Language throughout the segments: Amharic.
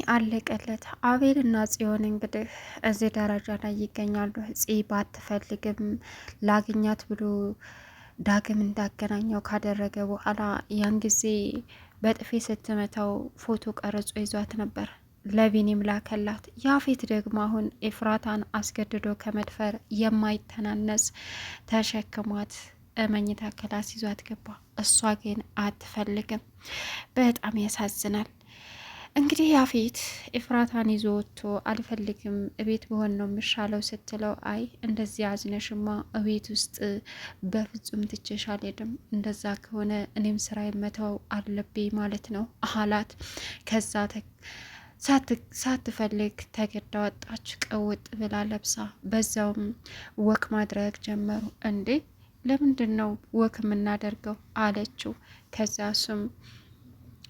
አለቀለት። አቤልና ጽዮን እንግዲህ እዚህ ደረጃ ላይ ይገኛሉ። ጽ ባትፈልግም ላግኛት ብሎ ዳግም እንዳገናኘው ካደረገ በኋላ ያን ጊዜ በጥፌ ስትመታው ፎቶ ቀርጾ ይዟት ነበር። ለቢኒም ላከላት። ያፌት ደግሞ አሁን ኤፍራታን አስገድዶ ከመድፈር የማይተናነስ ተሸክሟት መኝታ ክላስ ይዟት ገባ። እሷ ግን አትፈልግም። በጣም ያሳዝናል። እንግዲህ ያፌት ኤፍራታን ይዞ ወጥቶ አልፈልግም እቤት በሆን ነው የሚሻለው ስትለው፣ አይ እንደዚህ አዝነሽማ እቤት ውስጥ በፍጹም ትቼሽ አልሄድም፣ እንደዛ ከሆነ እኔም ስራ መተው አለብኝ ማለት ነው አላት። ከዛ ሳትፈልግ ተገዳ ወጣች። ቀውጥ ብላ ለብሳ በዛውም ወክ ማድረግ ጀመሩ። እንዴ ለምንድን ነው ወክ የምናደርገው አለችው። ከዛ እሱም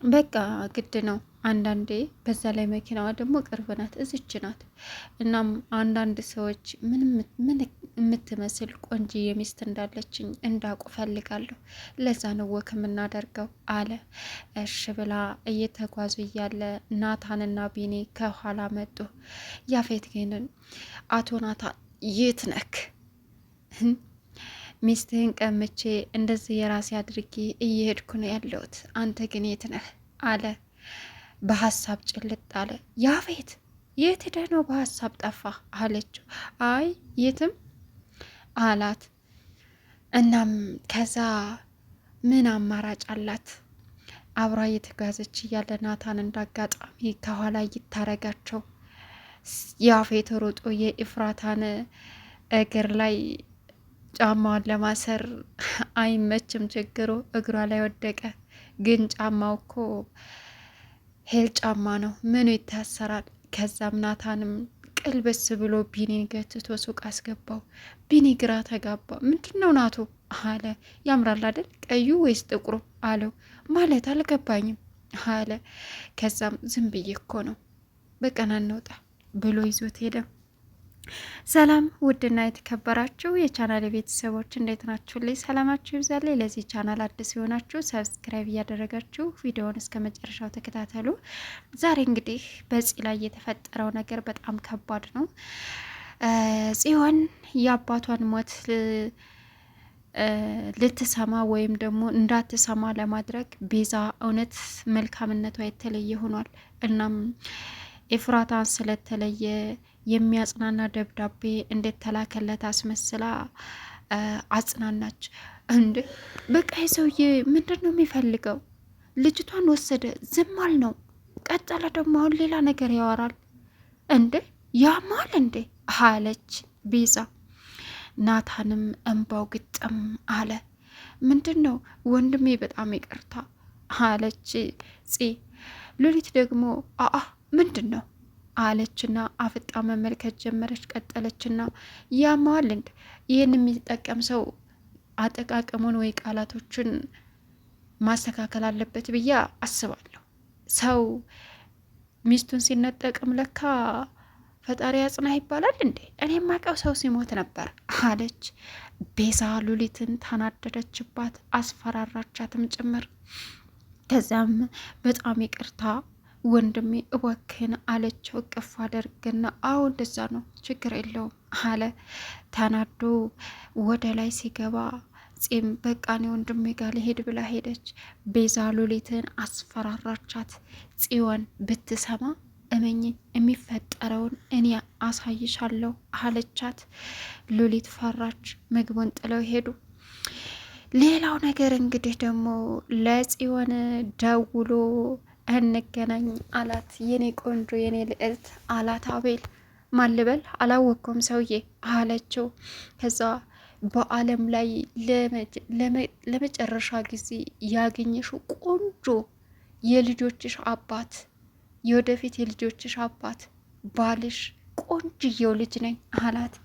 በቃ ግድ ነው አንዳንዴ፣ በዛ ላይ መኪናዋ ደግሞ ቅርብ ናት፣ እዝች ናት። እናም አንዳንድ ሰዎች ምን የምትመስል ቆንጆ ሚስት እንዳለችኝ እንዳውቁ ፈልጋለሁ፣ ለዛ ነው ወክ የምናደርገው አለ። እሽ ብላ እየተጓዙ እያለ ናታንና ቢኒ ከኋላ መጡ። ያፌት ግን አቶ ናታን የት ነክ? ሚስትህን ቀምቼ እንደዚህ የራሴ አድርጌ እየሄድኩ ነው ያለሁት፣ አንተ ግን የት ነህ አለ። በሀሳብ ጭልጥ አለ። ያፌት የት ሄደህ ነው በሀሳብ ጠፋ አለችው። አይ የትም አላት። እናም ከዛ ምን አማራጭ አላት? አብራ እየተጓዘች እያለ ናታን እንዳጋጣሚ ከኋላ እይታረጋቸው። ያፌት ሮጦ የኢፍራታን እግር ላይ ጫማዋን ለማሰር አይመችም ችግሩ፣ እግሯ ላይ ወደቀ። ግን ጫማው እኮ ሄል ጫማ ነው፣ ምኑ ይታሰራል? ከዛም ናታንም ቅልብስ ብሎ ቢኒን ገትቶ ሱቅ አስገባው። ቢኒ ግራ ተጋባ። ምንድን ነው ናቱ አለ። ያምራል አይደል ቀዩ ወይስ ጥቁሩ አለው። ማለት አልገባኝም አለ። ከዛም ዝም ብዬ እኮ ነው በቀን እንውጣ ብሎ ይዞት ሄደ። ሰላም ውድና የተከበራችሁ የቻናል ቤተሰቦች እንዴት ናችሁ? ላይ ሰላማችሁ ይብዛልኝ። ለዚህ ቻናል አዲስ የሆናችሁ ሰብስክራይብ እያደረጋችሁ ቪዲዮውን እስከ መጨረሻው ተከታተሉ። ዛሬ እንግዲህ በጽ ላይ የተፈጠረው ነገር በጣም ከባድ ነው። ጽዮን የአባቷን ሞት ልትሰማ ወይም ደግሞ እንዳትሰማ ለማድረግ ቤዛ እውነት መልካምነቷ የተለየ ሆኗል። እናም ኤፍራታን ስለተለየ የሚያጽናና ደብዳቤ እንዴት ተላከለት አስመስላ አጽናናች። እንዴ በቃ የሰውዬ ምንድን ነው የሚፈልገው? ልጅቷን ወሰደ፣ ዝም አል ነው፣ ቀጠለ ደግሞ አሁን ሌላ ነገር ያወራል። እንዴ ያማል እንዴ አለች ቤዛ። ናታንም እንባው ግጥም አለ። ምንድን ነው ወንድሜ በጣም ይቅርታ አለች ፂ። ሉሊት ደግሞ አአ ምንድን ነው አለችና አፍጣ መመልከት ጀመረች። ቀጠለችና ያማል እንድ ይህን የሚጠቀም ሰው አጠቃቀሙን ወይ ቃላቶችን ማስተካከል አለበት ብዬ አስባለሁ። ሰው ሚስቱን ሲነጠቅም ለካ ፈጣሪ አጽና ይባላል እንዴ? እኔ የማውቀው ሰው ሲሞት ነበር አለች ቤዛ። ሉሊትን ታናደደችባት፣ አስፈራራቻትም ጭምር። ከዚያም በጣም ይቅርታ ወንድሜ እወክን አለችው። እቅፍ አደርግና አዎ እንደዛ ነው ችግር የለውም አለ። ተናዶ ወደ ላይ ሲገባ ጺም በቃኔ ወንድሜ ጋር ሊሄድ ብላ ሄደች። ቤዛ ሉሊትን አስፈራራቻት። ጽዮን ብትሰማ እመኝ የሚፈጠረውን እኔ አሳይሻለሁ አለቻት። ሉሊት ፈራች። ምግቡን ጥለው ሄዱ። ሌላው ነገር እንግዲህ ደግሞ ለጽዮን ደውሎ እንገናኝ አላት። የኔ ቆንጆ የኔ ልዕልት አላት። አቤል ማልበል አላወቅኩም ሰውዬ አለችው። ከዛ በአለም ላይ ለመጨረሻ ጊዜ ያገኘሽው ቆንጆ የልጆችሽ አባት፣ የወደፊት የልጆችሽ አባት ባልሽ ቆንጅየው ልጅ ነኝ አላት።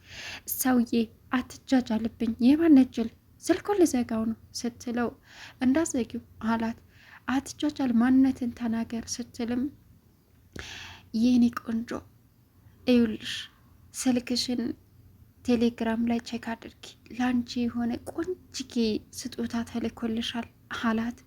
ሰውዬ አትጃጃልብኝ፣ የማነጅል ስልኩን ልዘጋው ነው ስትለው እንዳዘጊው አላት። አትጃጃል ማንነትን ተናገር ስትልም የኔ ቆንጆ እዩልሽ ስልክሽን ቴሌግራም ላይ ቼክ አድርጊ፣ ላንቺ የሆነ ቆንጅጌ ስጦታ ተልኮልሻል አላት።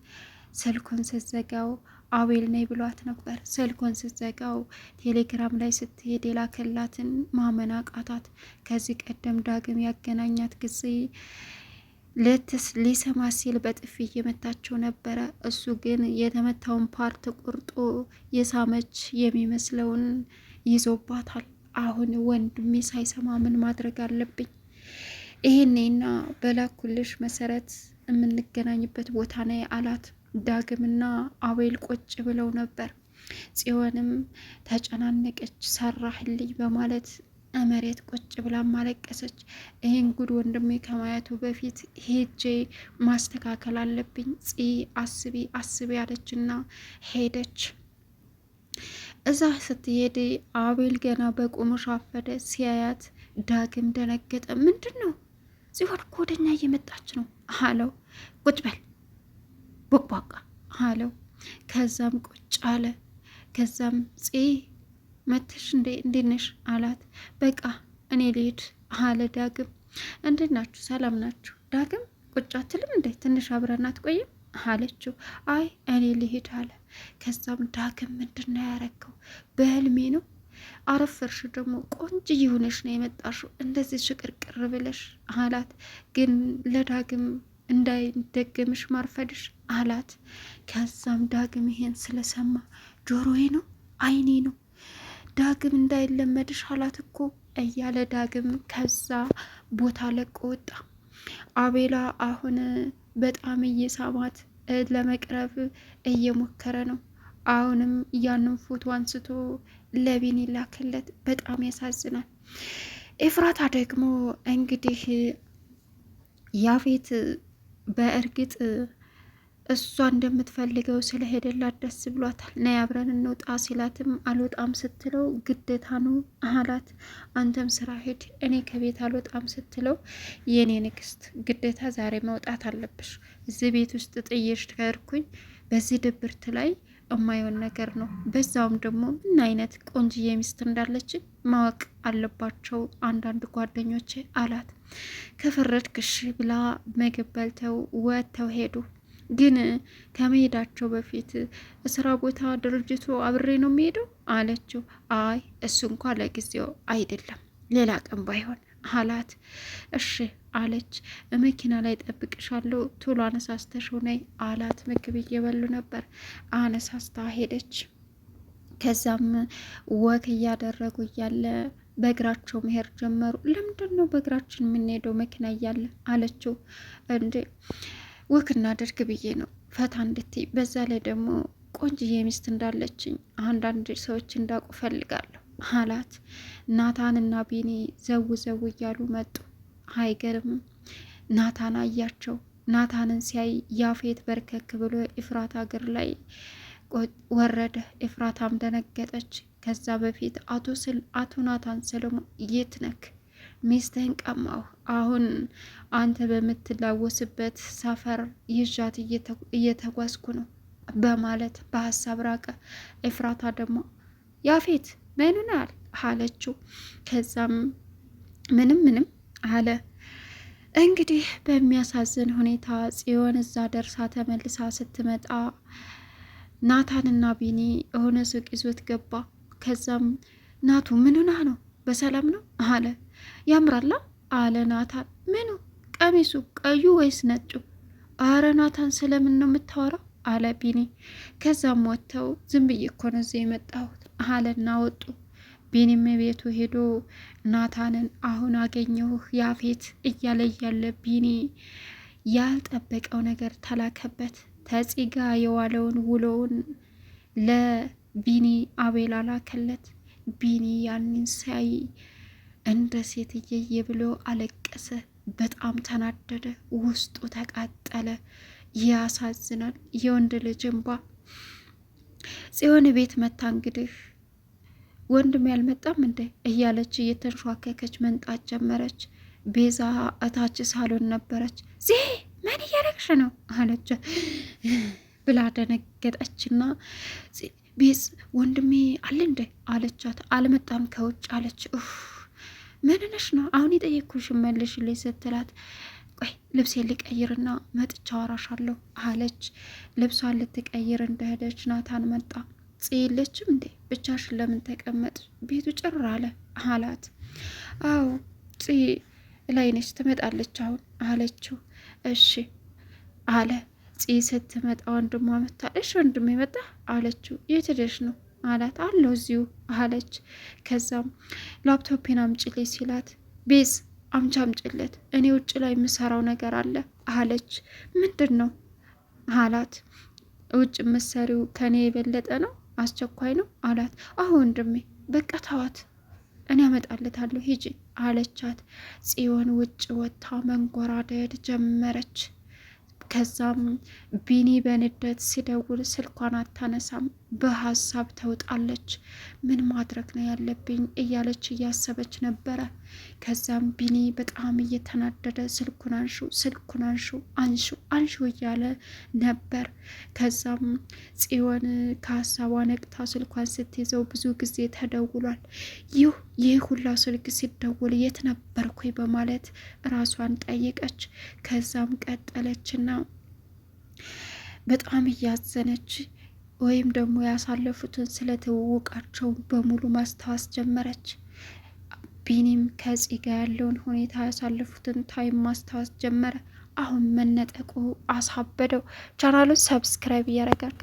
ስልኩን ስትዘጋው አቤል ነይ ብሏት ነበር። ስልኮን ስትዘጋው ቴሌግራም ላይ ስትሄድ የላከላትን ማመን አቃታት። ከዚህ ቀደም ዳግም ያገናኛት ጊዜ ሊሰማ ሲል በጥፊ እየመታቸው ነበረ። እሱ ግን የተመታውን ፓርት ቁርጦ የሳመች የሚመስለውን ይዞባታል። አሁን ወንድሜ ሳይሰማ ምን ማድረግ አለብኝ? ይሄኔና በላኩልሽ መሰረት የምንገናኝበት ቦታ ነይ አላት። ዳግምና አቤል ቁጭ ብለው ነበር። ጽዮንም ተጨናነቀች። ሰራህልኝ በማለት መሬት ቁጭ ብላ ማለቀሰች። ይህን ጉድ ወንድሜ ከማየቱ በፊት ሄጄ ማስተካከል አለብኝ፣ አስቢ አስቢ ያለችና ሄደች። እዛ ስትሄድ አቤል ገና በቁሙ ሻፈደ። ሲያያት ዳግም ደነገጠ። ምንድን ነው? ጽዮን እኮ ወደኛ እየመጣች ነው አለው። ቁጭ በል ቦቅቧቃ አለው። ከዛም ቁጭ አለ። ከዛም መተሽ እንዴት ነሽ አላት። በቃ እኔ ልሂድ አለ ዳግም። እንዴት ናችሁ? ሰላም ናችሁ? ዳግም ቁጭ አትልም እንዴ? ትንሽ አብረን አትቆይም አለችው። አይ እኔ ልሂድ አለ። ከዛም ዳግም ምንድን ነው ያረከው? በህልሜ ነው? አረፈርሽ ደግሞ ቆንጆ ሆነሽ ነው የመጣሽው እንደዚህ ሽቅርቅር ብለሽ አላት። ግን ለዳግም እንዳይደገምሽ ማርፈድሽ አላት። ከዛም ዳግም ይሄን ስለሰማ ጆሮዬ ነው አይኔ ነው ዳግም እንዳይለመድሽ አላት እኮ እያለ ዳግም ከዛ ቦታ ለቆ ወጣ። አቤላ አሁን በጣም እየሳማት ለመቅረብ እየሞከረ ነው። አሁንም ያንን ፎቶ አንስቶ ለቢኒ ላክለት። በጣም ያሳዝናል። ኤፍራታ ደግሞ እንግዲህ ያፌት በእርግጥ እሷ እንደምትፈልገው ስለሄደላት ደስ ብሏታል። ነይ አብረን እንውጣ ሲላትም አልወጣም ስትለው ግዴታ ነው አላት። አንተም ስራ ሄድ፣ እኔ ከቤት አልወጣም ስትለው የኔ ንግስት ግዴታ ዛሬ መውጣት አለብሽ፣ እዚህ ቤት ውስጥ ጥዬሽ ከርኩኝ በዚህ ድብርት ላይ እማይሆን ነገር ነው። በዛውም ደግሞ ምን አይነት ቆንጅዬ ሚስት እንዳለችን ማወቅ አለባቸው አንዳንድ ጓደኞቼ አላት። ከፈረድክሽ ብላ ምግብ በልተው ወጥተው ሄዱ። ግን ከመሄዳቸው በፊት ስራ ቦታ ድርጅቱ አብሬ ነው የሚሄደው አለችው። አይ እሱ እንኳ ለጊዜው አይደለም ሌላ ቀን ባይሆን አላት። እሺ አለች። መኪና ላይ ጠብቅሻለሁ ቶሎ አነሳስተሽው ነይ አላት። ምግብ እየበሉ ነበር። አነሳስታ ሄደች። ከዛም ወክ እያደረጉ እያለ በእግራቸው መሄድ ጀመሩ። ለምንድን ነው በእግራችን የምንሄደው መኪና እያለ አለችው። እንዴ ወክ እናደርግ ብዬ ነው ፈታ እንድትይ፣ በዛ ላይ ደግሞ ቆንጅዬ ሚስት እንዳለችኝ አንዳንድ ሰዎች እንዳውቁ ፈልጋለሁ አላት። ናታንና ቢኒ ዘው ዘው እያሉ መጡ። አይገርምም። ናታን አያቸው። ናታንን ሲያይ ያፌት በርከክ ብሎ ኤፍራታ እግር ላይ ወረደ። ኤፍራታም ደነገጠች። ከዛ በፊት አቶ ናታን ሰለሞን የት ነክ? ሚስትህን ቀማሁ፣ አሁን አንተ በምትላወስበት ሰፈር ይዣት እየተጓዝኩ ነው በማለት በሀሳብ ራቀ። ኤፍራታ ደግሞ ያፌት ምንናል አለችው። ከዛም ምንም አለ። እንግዲህ በሚያሳዝን ሁኔታ ጽዮን እዛ ደርሳ ተመልሳ ስትመጣ ናታንና ቢኒ የሆነ ሱቅ ይዞት ገባ። ከዛም ናቱ ምንና ነው በሰላም ነው አለ። ያምራላ አለ ናታን። ምኑ? ቀሚሱ ቀዩ ወይስ ነጩ? አረ ናታን ስለምን ነው የምታወራው አለ ቢኒ። ከዛም ወጥተው ዝም ብዬ እኮ ነው እዚህ የመጣሁት አለና ወጡ። ቢኒም ቤቱ ሄዶ ናታንን አሁን አገኘሁህ ያፌት እያለ ቢኒ ያልጠበቀው ነገር ተላከበት። ተጽጋ የዋለውን ውሎውን ለቢኒ አቤላ ላከለት። ቢኒ ያንን ሳይ እንደ ሴትዬ ብሎ አለቀሰ። በጣም ተናደደ። ውስጡ ተቃጠለ። ያሳዝናል። የወንድ ልጅ እንባ። ጽዮን ቤት መታ እንግዲህ ወንድም ያልመጣም እንዴ እያለች እየተንሿከከች መንጣት ጀመረች። ቤዛ እታች ሳሎን ነበረች። ምን እያረግሽ ነው አለች ብላ ደነገጠችና ቤዝ ወንድሜ አለ እንዴ አለቻት። አልመጣም ከውጭ አለች። ምንነሽ ነው አሁን የጠየቅኩሽ መልሽልኝ ስትላት ቆይ ልብሴ ልቀይርና መጥቻ አወራሻለሁ አለች። ልብሷን ልትቀይር እንደሄደች ናታን መጣ። ጽ የለችም እንዴ? ብቻሽን ለምን ተቀመጥ? ቤቱ ጭር አለ አላት። አዎ ጽ ላይ ነች፣ ትመጣለች አሁን አለችው። እሺ አለ። ጽ ስትመጣ ወንድሟ መታ። እሺ ወንድሜ መጣ አለችው። የት ሄደሽ ነው አላት። አለው እዚሁ አለች። ከዛም ላፕቶፔን አምጪልኝ ሲላት ቤዝ አምጪለት፣ እኔ ውጭ ላይ የምሰራው ነገር አለ አለች። ምንድን ነው አላት። ውጭ የምትሰሪው ከኔ የበለጠ ነው? አስቸኳይ ነው አላት። አሁ ወንድሜ በቃ ተዋት፣ እኔ አመጣለታለሁ ሂጂ አለቻት። ጽዮን ውጭ ወጥታ መንጎራደድ ጀመረች። ከዛም ቢኒ በንደት ሲደውል ስልኳን አታነሳም። በሀሳብ ተውጣለች። ምን ማድረግ ነው ያለብኝ እያለች እያሰበች ነበረ። ከዛም ቢኒ በጣም እየተናደደ ስልኩን አንሹ እያለ ነበር። ከዛም ጽዮን ከሀሳቧ ነቅታ ስልኳን ስትይዘው ብዙ ጊዜ ተደውሏል። ይህ ሁላ ስልክ ሲደውል የት ነበርኩኝ በማለት ራሷን ጠየቀች። ከዛም ቀጠለችና በጣም እያዘነች ወይም ደግሞ ያሳለፉትን ስለትውውቃቸው በሙሉ ማስታወስ ጀመረች። ቢኒም ከጽ ጋር ያለውን ሁኔታ ያሳለፉትን ታይም ማስታወስ ጀመረ። አሁን መነጠቁ አሳበደው። ቻናሉን ሰብስክራይብ እያረጋጋ